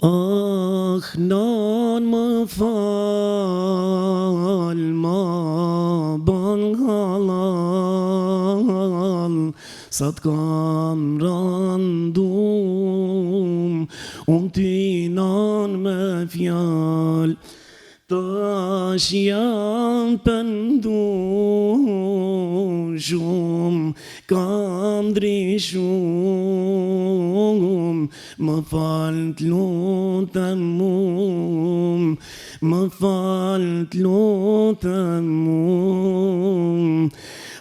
Ah, non më fal, ma ban halal, sa t'kam randum, ti non me fjal, tash jam pëndu shumë, kam drishum, më fal t'lutem më fal t'lutem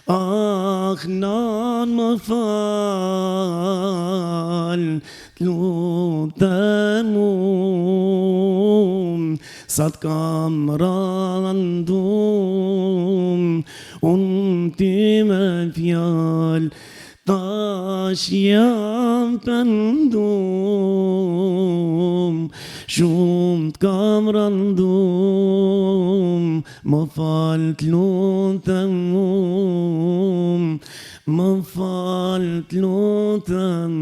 ah, nan më fal t'lutem sa t'kam randum, ti me fjal, tash jam pëndum, shumë t'kam randum, më fal t'lutem më fal t'lutem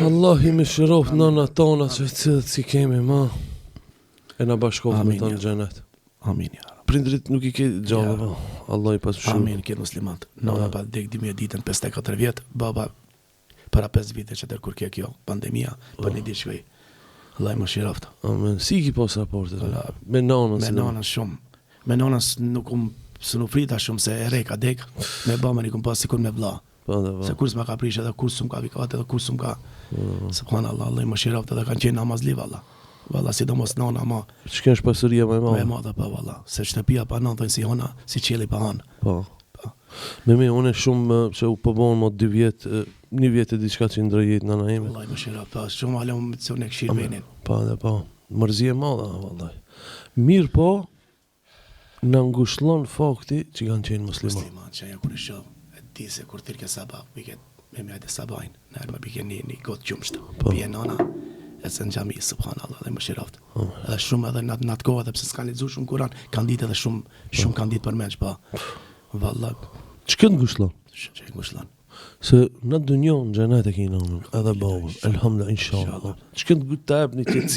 Allah i mëshiroft nëna tona që cilët si kemi ma e na bashkoft me ta në xhenet. Amin ja. Prindrit nuk i ke gjallë, po. Allah i pasur shumë. Amin, këtë muslimat. Nona pa dek 2000 ditën 54 vjet, baba para 5 vite që kur kjo pandemia, për një ditë shkoj. Allah i mëshiroft. Amen. Si ki pas raportet? Me nanën. Me nanën shumë. Me nanën nuk së nuk frita shumë se e reka dek, me bama një kum pas sikur me vlla. Se kur s'ma ka prish edhe kur s'm ka vikat edhe kur s'm ka subhanallah, Allah i mëshiroft edhe kanë qenë namazli valla. Valla sidomos nona ma. Çka është pasuria më e madhe? Më e madhe po valla, se shtëpia pa nanë si hona, si qielli pa han. Po. Me unë shumë që u përbon më 2 vjet, 1 vjet e diçka që ndroi jetën nëna ime. Allah i mëshiroft, po shumë ala më të sonë këshir venin. Po, po. Mërzi e madhe vallahi. Mirë po, na ngushëllon fakti që kanë qenë musliman. Musliman që ja kur e shoh, e di se kur tirke sabah, biket me mjajtë sabajin, në erë me biket një gotë qumshtë. Bje nona, e se në gjami, subhanallah, dhe më shiroft. Edhe shumë edhe në atë kohë, edhe pse s'kan lexuar shumë Kur'an, kanë ditë edhe shumë kanë ditë për menç, po. Valla. Ç'kë ngushëllon? Ç'e ngushëllon? Se në dunjon xhenet e keni nënën, edhe babën. Elhamdulillah, inshallah. Ç'kë të jap një qetësi